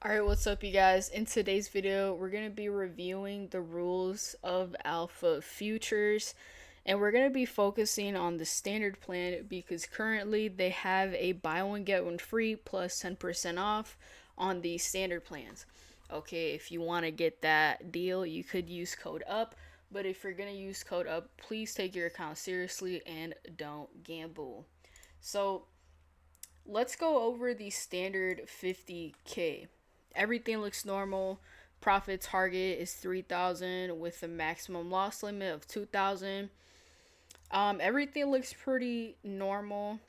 Alright, what's up, you guys? In today's video, we're going to be reviewing the rules of alpha futures, and we're going to be focusing on the standard plan because currently they have a buy one get one free plus 10% off on the standard plans. Okay, if you want to get that deal, you could use code UP, but if you're going to use code UP, please take your account seriously and don't gamble. So, let's go over the standard 50K. Everything looks normal. Profit target is 3,000 with a maximum loss limit of 2,000. Everything looks pretty normal,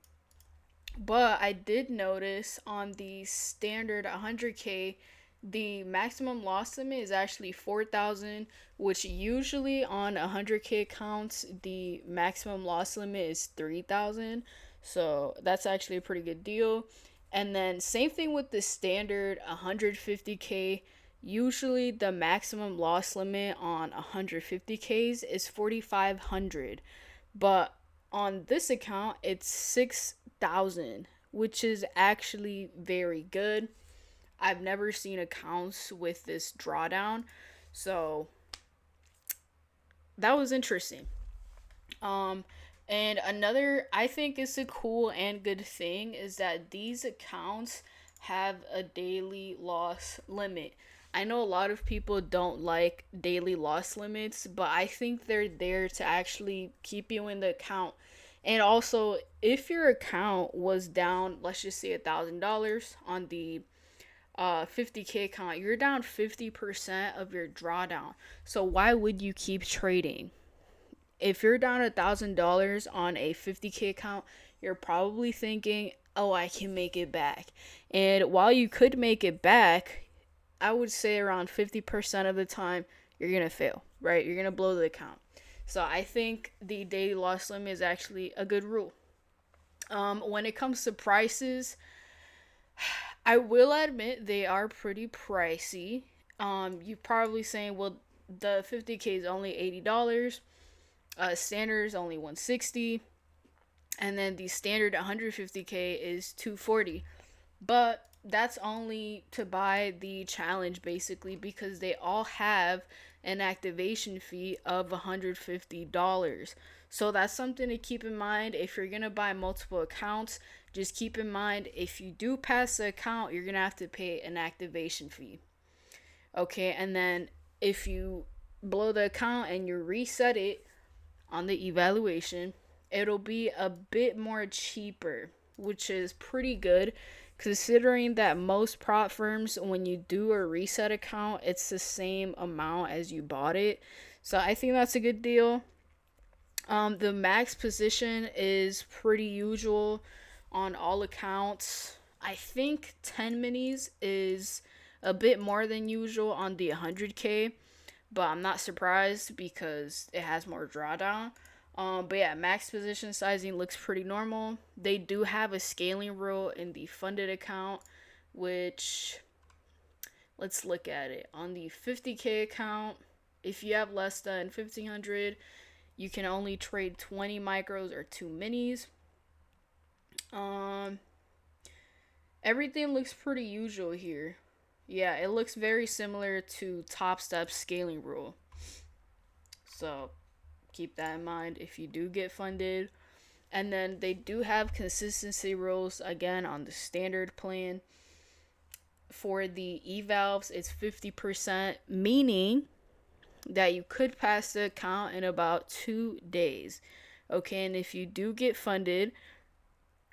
but I did notice on the standard 100K, the maximum loss limit is actually 4,000, which usually on 100K accounts, the maximum loss limit is 3,000. So that's actually a pretty good deal. And then same thing with the standard 150K. Usually the maximum loss limit on 150Ks is 4,500. But on this account, it's 6,000, which is actually very good. I've never seen accounts with this drawdown. So that was interesting. Um, and another, I think is a cool and good thing is that these accounts have a daily loss limit. I know a lot of people don't like daily loss limits, but I think they're there to actually keep you in the account. And also, if your account was down, let's just say $1,000 on the 50K account, you're down 50% of your drawdown. So why would you keep trading? If you're down $1,000 on a 50K account, you're probably thinking, oh, I can make it back. And while you could make it back, I would say around 50% of the time, you're going to fail, right? You're going to blow the account. So I think the daily loss limit is actually a good rule. When it comes to prices, I will admit they are pretty pricey. You're probably saying, well, the 50K is only $80. Standard is only 160, and then the standard 150K is 240. But that's only to buy the challenge basically because they all have an activation fee of $150. So that's something to keep in mind if you're going to buy multiple accounts. Just keep in mind if you do pass the account, you're going to have to pay an activation fee. Okay, and then if you blow the account and you reset it on the evaluation, it'll be a bit more cheaper, which is pretty good considering that most prop firms, when you do a reset account, it's the same amount as you bought it. So I think that's a good deal. The max position is pretty usual on all accounts. I think 10 minis is a bit more than usual on the 100K, but I'm not surprised because it has more drawdown. But yeah, max position sizing looks pretty normal. They do have a scaling rule in the funded account, which let's look at it. On the 50K account, if you have less than 1500, you can only trade 20 micros or 2 minis. Um, Everything looks pretty usual here. Yeah, it looks very similar to Top Step scaling rule. So keep that in mind if you do get funded. And then they do have consistency rules again on the standard plan. For the evalves, it's 50%, meaning that you could pass the account in about 2 days. Okay, and if you do get funded,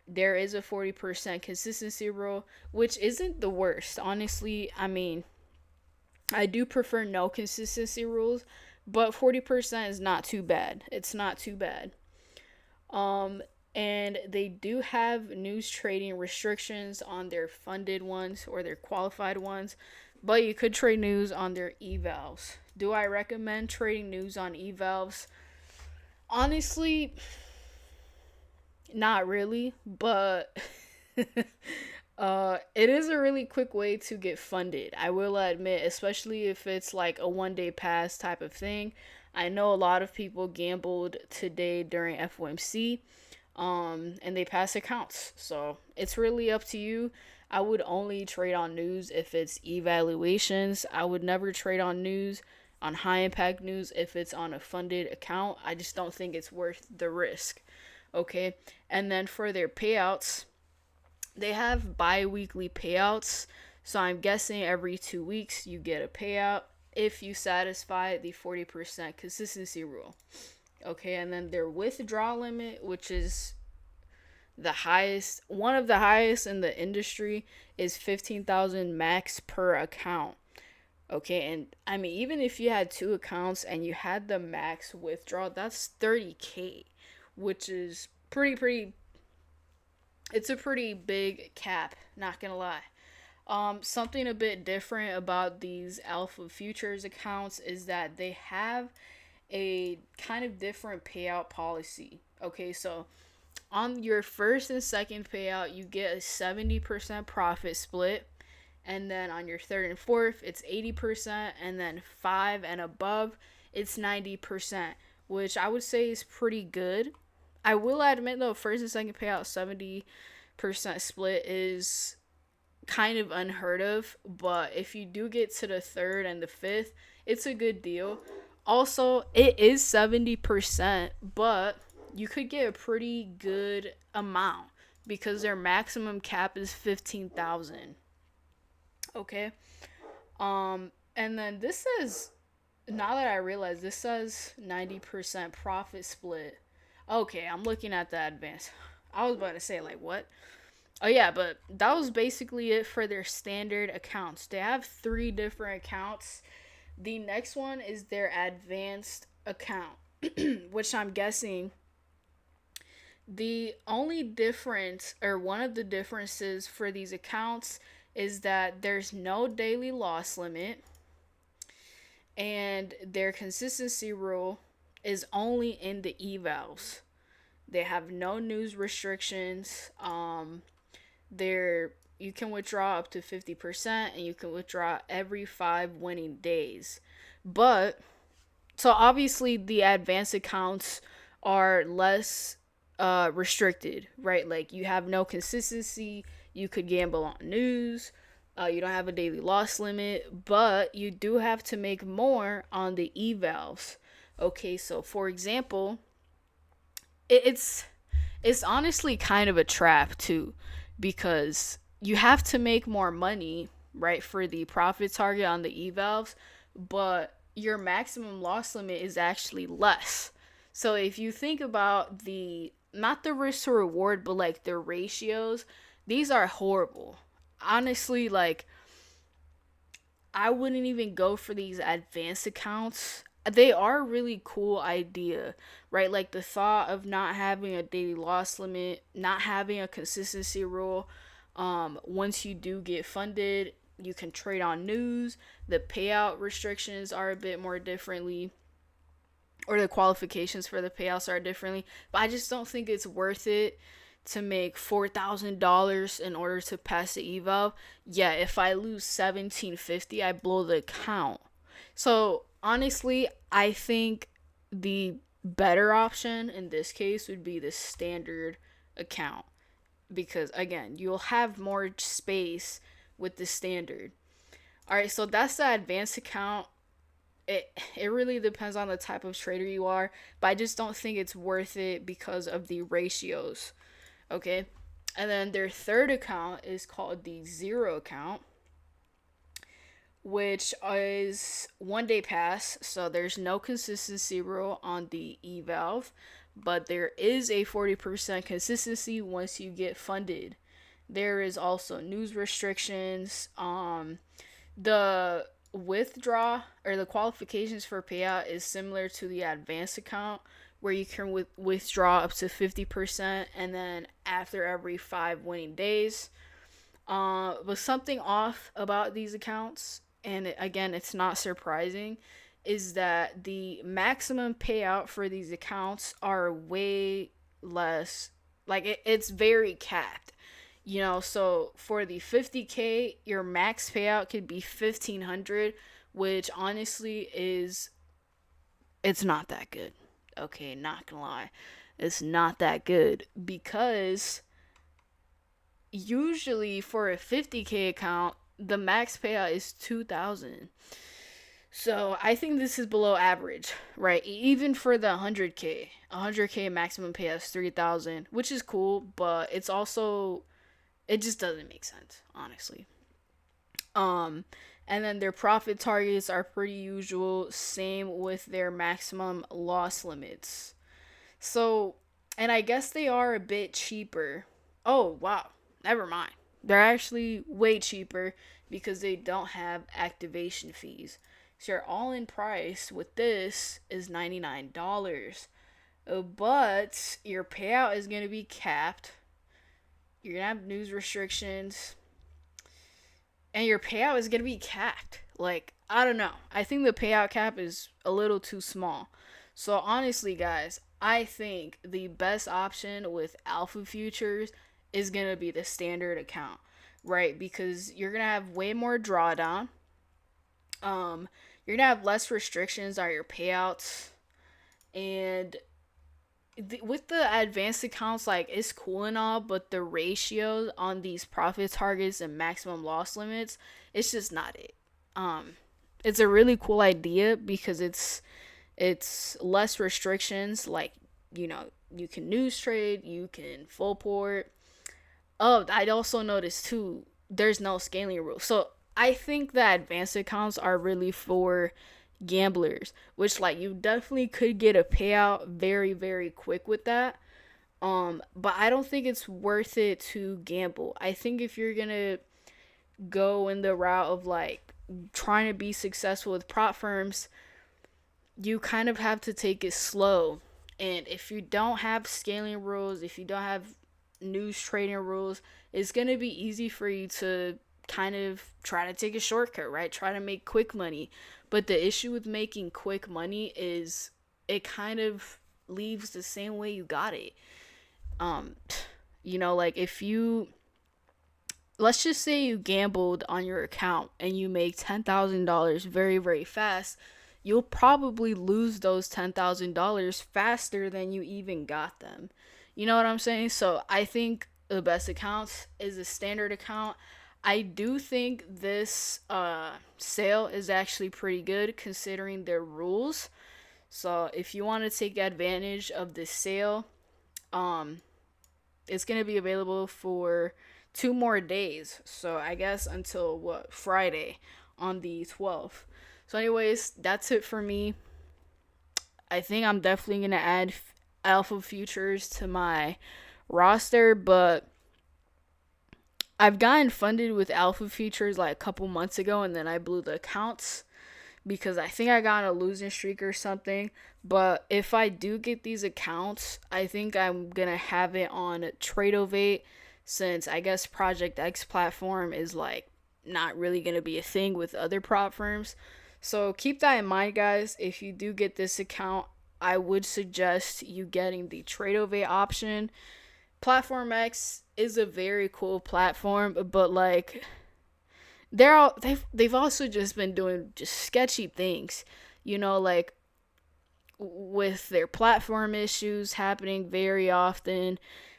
there is a 40% consistency rule, which isn't the worst. Honestly, I mean, I do prefer no consistency rules, but 40% is not too bad. It's not too bad. Um, and they do have news trading restrictions on their funded ones or their qualified ones, but you could trade news on their evals. Do I recommend trading news on evals? Honestly, not really, but it is a really quick way to get funded. I will admit, especially if it's like a 1 day pass type of thing. I know a lot of people gambled today during FOMC, and they pass accounts. So it's really up to you. I would only trade on news if it's evaluations. I would never trade on news, on high impact news, if it's on a funded account. I just don't think it's worth the risk. Okay. And then for their payouts, they have bi-weekly payouts. So I'm guessing every 2 weeks you get a payout if you satisfy the 40% consistency rule. Okay, and then their withdrawal limit, which is the highest, one of the highest in the industry, is 15,000 max per account. Okay, and I mean, even if you had two accounts and you had the max withdrawal, that's 30K, which is pretty, it's a pretty big cap, not gonna lie. Something a bit different about these Alpha Futures accounts is that they have a kind of different payout policy. Okay, so on your first and second payout, you get a 70% profit split. And then on your third and fourth, it's 80%. And then five and above, it's 90%, which I would say is pretty good. I will admit, though, first and second payout, 70% split is kind of unheard of. But if you do get to the third and the fifth, it's a good deal. Also, it is 70%, but you could get a pretty good amount because their maximum cap is 15,000. Okay. And then this says, now that I realize, this says 90% profit split. Okay, I'm looking at the advance. I was about to say, like, what? Oh yeah, but that was basically it for their standard accounts. They have three different accounts. The next one is their advanced account, which I'm guessing the only difference, or one of the differences for these accounts, is that there's no daily loss limit, and their consistency rule is only in the evals. They have no news restrictions. They're you can withdraw up to 50%, and you can withdraw every 5 winning days. But so obviously the advanced accounts are less restricted, right? Like you have no consistency. You could gamble on news. You don't have a daily loss limit, but you do have to make more on the evals. Okay, so for example, it's it's honestly kind of a trap too, because you have to make more money, right, for the profit target on the evals, but your maximum loss limit is actually less. So if you think about the, not the risk to reward, but like the ratios, these are horrible. Honestly, like I wouldn't even go for these advanced accounts. They are a really cool idea, right? Like the thought of not having a daily loss limit, not having a consistency rule. Once you do get funded, you can trade on news. The payout restrictions are a bit more differently, or the qualifications for the payouts are differently. But I just don't think it's worth it to make $4,000 in order to pass the eval. Yeah, if I lose 1750, I blow the account. So honestly, I think the better option in this case would be the standard account, because again, you'll have more space with the standard. All right, so that's the advanced account. It really depends on the type of trader you are, but I just don't think it's worth it because of the ratios. Okay? And then their third account is called the zero account, which is 1 day pass. So there's no consistency rule on the eval, but there is a 40% consistency once you get funded. There is also news restrictions. The withdraw, or the qualifications for payout, is similar to the advanced account, where you can withdraw up to 50%, and then after every 5 winning days. But something off about these accounts, and again, it's not surprising, is that the maximum payout for these accounts are way less. Like it's very capped. So for the 50K, your max payout could be 1,500, which honestly is, it's not that good. Okay, not gonna lie, it's not that good, because usually for a 50K account, the max payout is 2,000. So I think this is below average, right? Even for the 100K, 100K maximum payout is 3,000, which is cool, but it's also, it just doesn't make sense, honestly. Um, and then their profit targets are pretty usual. Same with their maximum loss limits. So, and I guess they are a bit cheaper. Oh, wow. Never mind. They're actually way cheaper because they don't have activation fees. So your all in price with this is $99. But your payout is going to be capped. You're going to have news restrictions. And your payout is going to be capped. Like, I don't know. I think the payout cap is a little too small. So honestly, guys, I think the best option with alpha futures is going to be the standard account, right? Because you're going to have way more drawdown. You're going to have less restrictions on your payouts, and with the advanced accounts, like, it's cool and all, but the ratios on these profit targets and maximum loss limits, it's just not it. Um, it's a really cool idea because it's less restrictions. Like, you can news trade, you can full port. Oh, I'd also noticed too, there's no scaling rule. So I think that advanced accounts are really for gamblers, which, like, you definitely could get a payout very, very quick with that. But I don't think it's worth it to gamble. I think if you're gonna go in the route of, like, trying to be successful with prop firms, you kind of have to take it slow. And if you don't have scaling rules, if you don't have news trading rules, it's going to be easy for you to kind of try to take a shortcut, right? Try to make quick money. But the issue with making quick money is it kind of leaves the same way you got it. Um, like, if you, let's just say you gambled on your account and you make $10,000 very, very fast, you'll probably lose those $10,000 faster than you even got them. You know what I'm saying? So I think the best accounts is a standard account. I do think this sale is actually pretty good considering their rules. So if you want to take advantage of this sale, um, it's going to be available for 2 more days. So I guess until what, Friday on the 12th. So anyways, that's it for me. I think I'm definitely going to add alpha futures to my roster, but I've gotten funded with alpha futures like a couple months ago, and then I blew the accounts because I think I got on a losing streak or something. But if I do get these accounts, I think I'm going to have it on Tradeovate, since I guess Project X platform is, like, not really going to be a thing with other prop firms. So keep that in mind, guys. If you do get this account, I would suggest you getting the Tradeovate option. Platform X is a very cool platform, but, like, they've also just been doing just sketchy things, like, with their platform issues happening very often,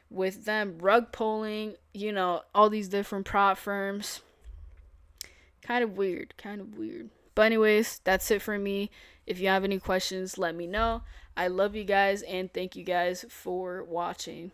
with them rug pulling, all these different prop firms. Kind of weird, kind of weird. But anyways, that's it for me. If you have any questions, let me know. I love you guys, and thank you guys for watching.